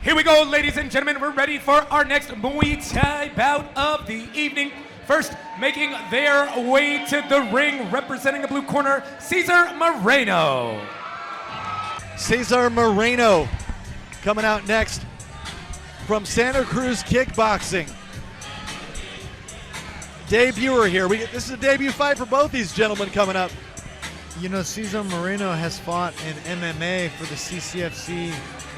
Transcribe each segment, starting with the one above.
Here we go, ladies and gentlemen. We're ready for our next Muay Thai bout of the evening. First, making their way to the ring, representing the blue corner, Cesar Moreno. Cesar Moreno coming out next from Santa Cruz Kickboxing. Debuter here. This is a debut fight for both these gentlemen coming up. You know, Cesar Moreno has fought in MMA for the CCFC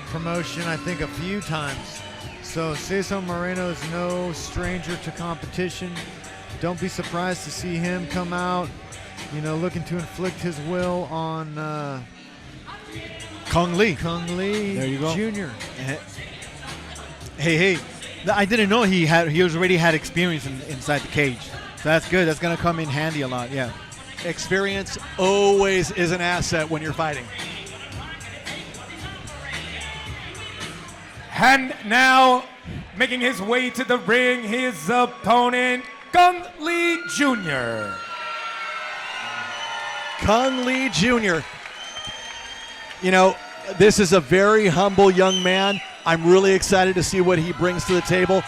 promotion, I think, a few times. So Cesar Moreno is no stranger to competition. Don't be surprised to see him come out, you know, looking to inflict his will on Kung Lee. There you go. Jr. Hey, I didn't know he already had experience inside the cage. So that's good. That's gonna come in handy a lot. Yeah. Experience always is an asset when you're fighting. And now, making his way to the ring, his opponent, Kung Lee Jr. Kung Lee Jr. You know, this is a very humble young man. I'm really excited to see what he brings to the table.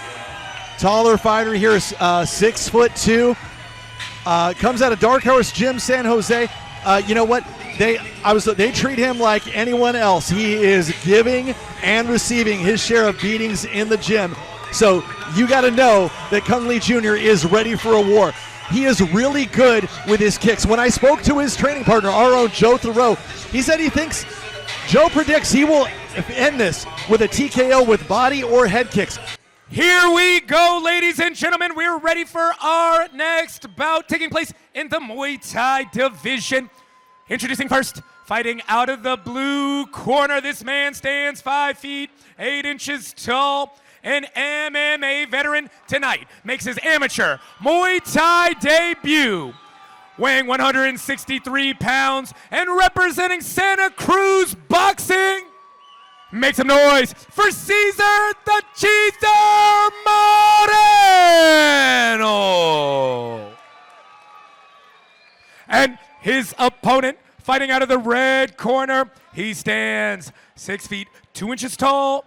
Taller fighter here, 6'2". Comes out of Dark Horse Gym, San Jose. You know what? They treat him like anyone else. He is giving and receiving his share of beatings in the gym. So you got to know that Kung Lee Jr. is ready for a war. He is really good with his kicks. When I spoke to his training partner, our own Joe Thoreau, he said Joe predicts he will end this with a TKO with body or head kicks. Here we go, ladies and gentlemen. We're ready for our next bout taking place in the Muay Thai division. Introducing first, fighting out of the blue corner. This man stands 5 feet 8 inches tall. An MMA veteran tonight makes his amateur Muay Thai debut. Weighing 163 pounds and representing Santa Cruz Boxing. Make some noise for Cesar the Cheeser Moreno. And his opponent, fighting out of the red corner, he stands 6 feet 2 inches tall,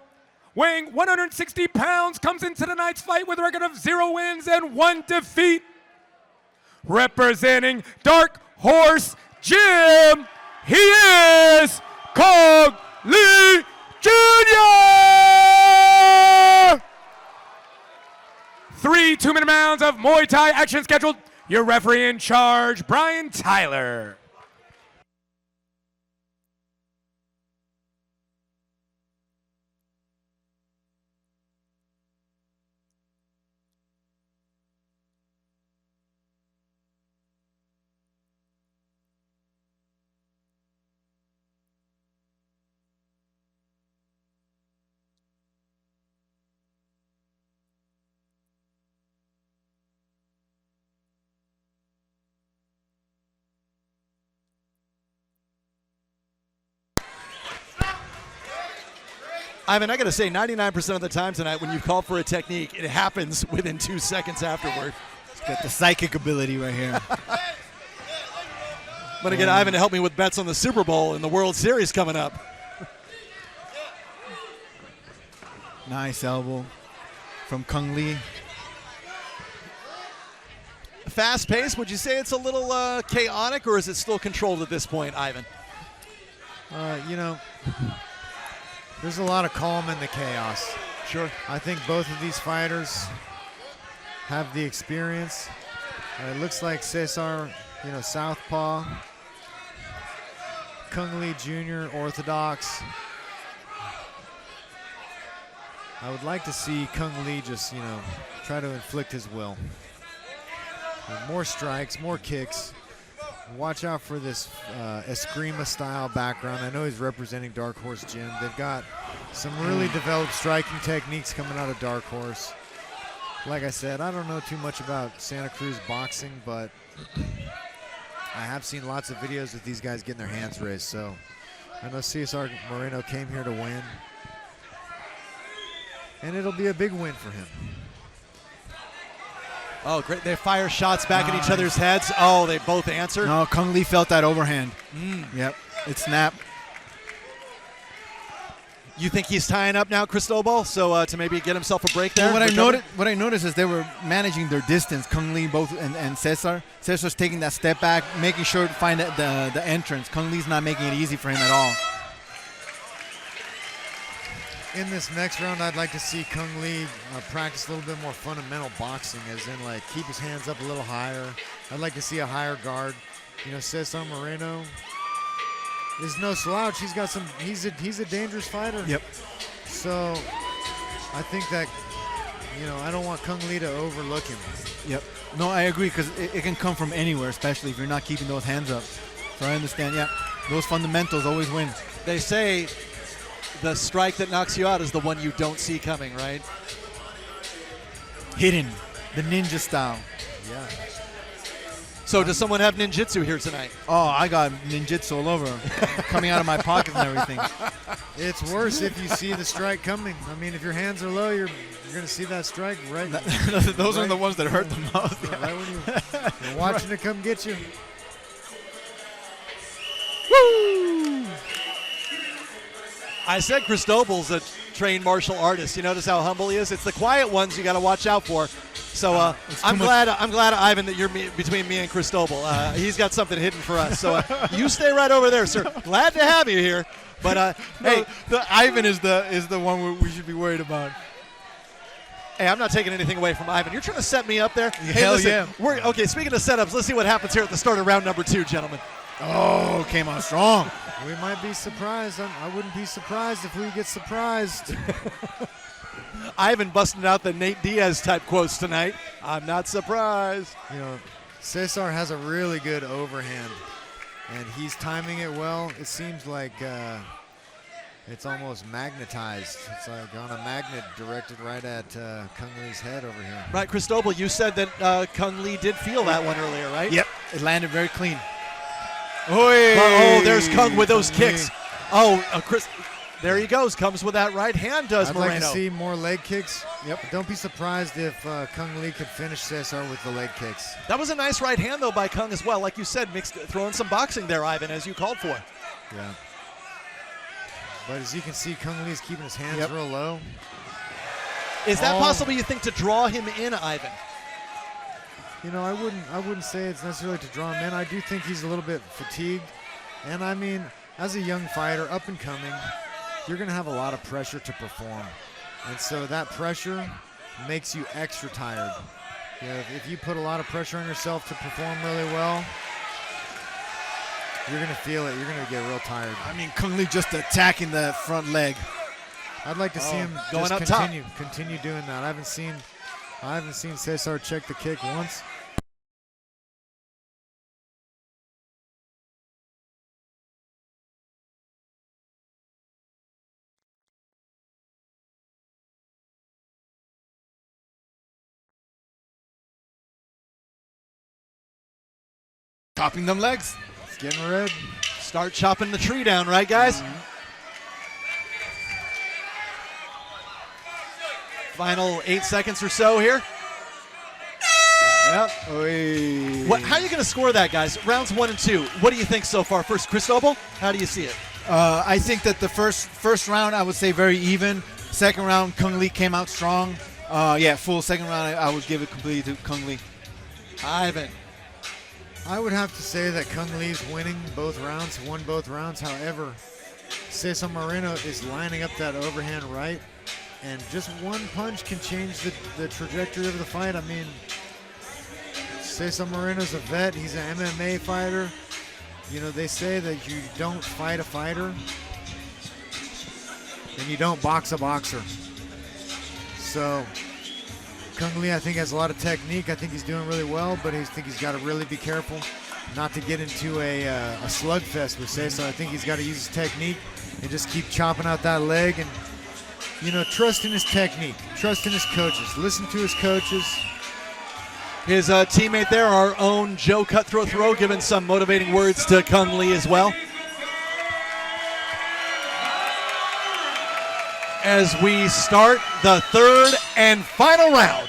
weighing 160 pounds, comes into tonight's fight with a record of 0 wins and 1 defeat. Representing Dark Horse Gym, he is Kung Lee Jr. 3 2-minute rounds of Muay Thai action scheduled. Your referee in charge, Brian Tyler. Ivan, I got to say, 99% of the time tonight when you call for a technique, it happens within 2 seconds afterward. It's got the psychic ability right here. I'm going to get Ivan to help me with bets on the Super Bowl and the World Series coming up. Nice elbow from Kung Lee. Fast pace, would you say it's a little chaotic, or is it still controlled at this point, Ivan? You know, there's a lot of calm in the chaos. Sure. I think both of these fighters have the experience. It looks like Cesar, you know, southpaw. Kung Lee Jr., orthodox. I would like to see Kung Lee just, you know, try to inflict his will. And more strikes, more kicks. Watch out for this Eskrima-style background. I know he's representing Dark Horse Gym. They've got some really developed striking techniques coming out of Dark Horse. Like I said, I don't know too much about Santa Cruz boxing, but I have seen lots of videos with these guys getting their hands raised. So I know Cesar Moreno came here to win, and it'll be a big win for him. Oh, great. They fire shots back at each other's heads. Oh, they both answer. No, Kung Lee felt that overhand. Yep, it snapped. You think he's tying up now, Cristobal, so to maybe get himself a break there? What I noticed is they were managing their distance, Kung Lee both and Cesar. Cesar's taking that step back, making sure to find the entrance. Kung Lee's not making it easy for him at all. In this next round, I'd like to see Kung Lee practice a little bit more fundamental boxing, as in like keep his hands up a little higher. I'd like to see a higher guard. You know, Cesar Moreno is no slouch. He's got some. He's a dangerous fighter. Yep. So I think that, you know, I don't want Kung Lee to overlook him. Yep. No, I agree, because it can come from anywhere, especially if you're not keeping those hands up. So I understand. Yeah, those fundamentals always win. They say the strike that knocks you out is the one you don't see coming, right? Hidden, the ninja style. Yeah. So does someone have ninjutsu here tonight? Oh, I got ninjutsu all over, coming out of my pockets and everything. It's worse if you see the strike coming. I mean, if your hands are low, you're going to see that strike right. Those are the ones that hurt the most. Right when you're watching it come get you. Woo! I said Cristobal's a trained martial artist. You notice how humble he is? It's the quiet ones you got to watch out for. So I'm glad, Ivan, that you're between me and Cristobal. He's got something hidden for us. So you stay right over there, sir. Glad to have you here. But hey, the Ivan is the one we should be worried about. Hey, I'm not taking anything away from Ivan. You're trying to set me up there. Hey, Hell listen, yeah. Okay, speaking of setups, let's see what happens here at the start of round number 2, gentlemen. Oh, came out strong. We might be surprised. I wouldn't be surprised if we get surprised. Ivan busting out the Nate Diaz type quotes tonight. I'm not surprised. You know, Cesar has a really good overhand, and he's timing it well. It seems like it's almost magnetized. It's like on a magnet directed right at Kung Lee's head over here. Right, Cristobal, you said that Kung Lee did feel that one earlier, right? Yep, it landed very clean. Oh, there's Kung with those kicks. Oh, Chris, there he goes. Comes with that right hand, does Moreno. I'd like to see more leg kicks. Yep. Don't be surprised if Kung Lee could finish Cesar with the leg kicks. That was a nice right hand, though, by Kung as well. Like you said, throwing some boxing there, Ivan, as you called for. Yeah. But as you can see, Kung Lee's keeping his hands real low. Is that possible, you think, to draw him in, Ivan? You know, I wouldn't say it's necessarily to draw him in. I do think he's a little bit fatigued. And I mean, as a young fighter, up and coming, you're going to have a lot of pressure to perform. And so that pressure makes you extra tired. You know, if you put a lot of pressure on yourself to perform really well, you're going to feel it. You're going to get real tired. I mean, Kung Lee just attacking the front leg. I'd like to see him going just up continue doing that. I haven't seen Cesar check the kick once. Chopping them legs. It's getting red. Start chopping the tree down, right, guys? Final 8 seconds or so here. Yep. How are you going to score that, guys? Rounds 1 and 2. What do you think so far? First, Cristobal, how do you see it? I think that the first round, I would say very even. Second round, Kung Lee came out strong. Full second round, I would give it completely to Kung Lee. Ivan. I would have to say that Kung Lee's winning both rounds, won both rounds. However, Cesar Moreno is lining up that overhand right, and just one punch can change the trajectory of the fight. I mean, Cesar Moreno's a vet. He's an MMA fighter. You know, they say that you don't fight a fighter and you don't box a boxer. So Kung Lee, I think, has a lot of technique. I think he's doing really well, but I think he's got to really be careful not to get into a slugfest with Cesar. I think he's got to use his technique and just keep chopping out that leg and, you know, trust in his technique, trust in his coaches, listen to his coaches. His teammate there, our own Joe Cutthroat Throw, giving some motivating words to Kung Lee as well. As we start the third and final round.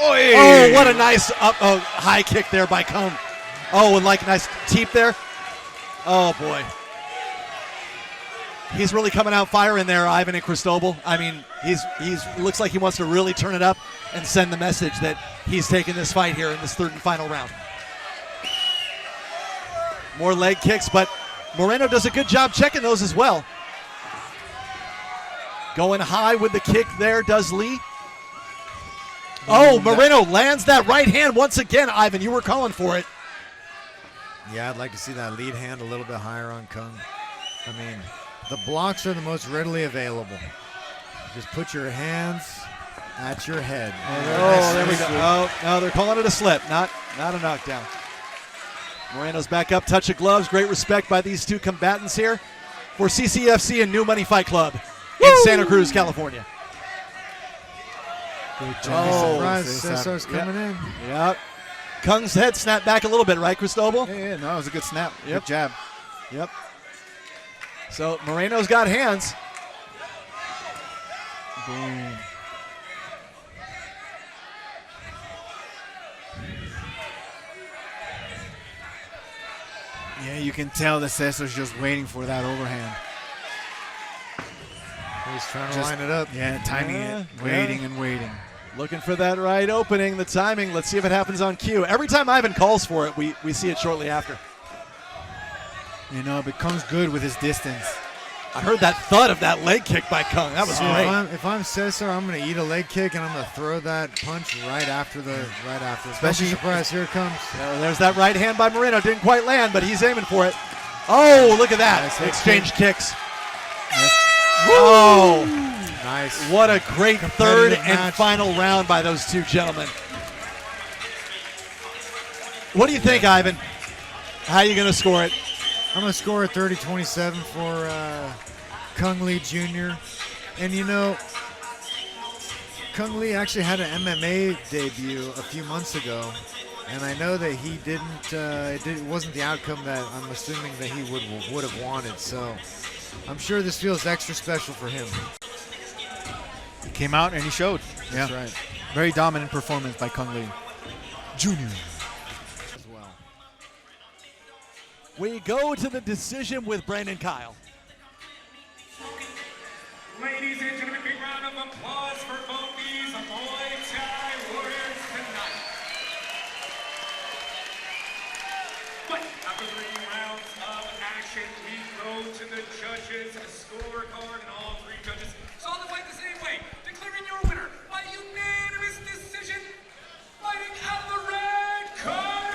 Oh, what a nice high kick there by Kung. Oh, and like a nice teep there. Oh, boy. He's really coming out firing there, Ivan and Cristobal. I mean, he's looks like he wants to really turn it up and send the message that he's taking this fight here in this third and final round. More leg kicks, but Moreno does a good job checking those as well. Going high with the kick there does Lee. Oh, Moreno lands that right hand once again. Ivan, you were calling for it. Yeah, I'd like to see that lead hand a little bit higher on Kung. I mean, the blocks are the most readily available. Just put your hands at your head. Oh, there we go. Oh, no, they're calling it a slip, not a knockdown. Moreno's back up, touch of gloves. Great respect by these two combatants here for CCFC and New Money Fight Club in Santa Cruz, California. Good job. Surprise, Cesar's coming in. Yep. Kung's head snapped back a little bit, right, Cristobal? Yeah, no, it was a good snap. Yep. Good jab. Yep. So Moreno's got hands. Boom. Yeah, you can tell that Cesar's just waiting for that overhand. He's trying to line it up. Yeah, timing it, waiting and waiting. Looking for that right opening, the timing. Let's see if it happens on cue. Every time Ivan calls for it, we see it shortly after. You know, it becomes good with his distance. I heard that thud of that leg kick by Kung. That was great. If I'm Cesar, I'm going to eat a leg kick and I'm going to throw that punch right after. Special surprise, here it comes. There's that right hand by Moreno. Didn't quite land, but he's aiming for it. Oh, look at that. Nice exchange kicks. Yes. Oh, nice. What a great third and match. final round by those two gentlemen. What do you think, Ivan? How are you going to score it? I'm going to score a 30-27 for Kung Lee Jr. And, you know, Kung Lee actually had an MMA debut a few months ago. And I know that he it wasn't the outcome that I'm assuming that he would have wanted. So I'm sure this feels extra special for him. He came out and he showed. That's right. Very dominant performance by Kung Lee Jr. As well. We go to the decision with Brandon Kyle. Ladies and gentlemen, big round of applause for both these Muay Thai warriors tonight. But after 3 rounds of action, we go to the judges' scorecard, and all 3 judges saw the fight the same way, declaring your winner by unanimous decision, fighting out of the red corner,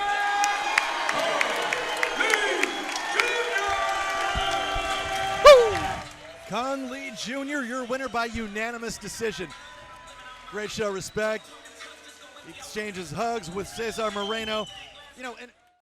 Kung Lee Jr., your winner by unanimous decision. Great show, respect. He exchanges hugs with Cesar Moreno. You know, and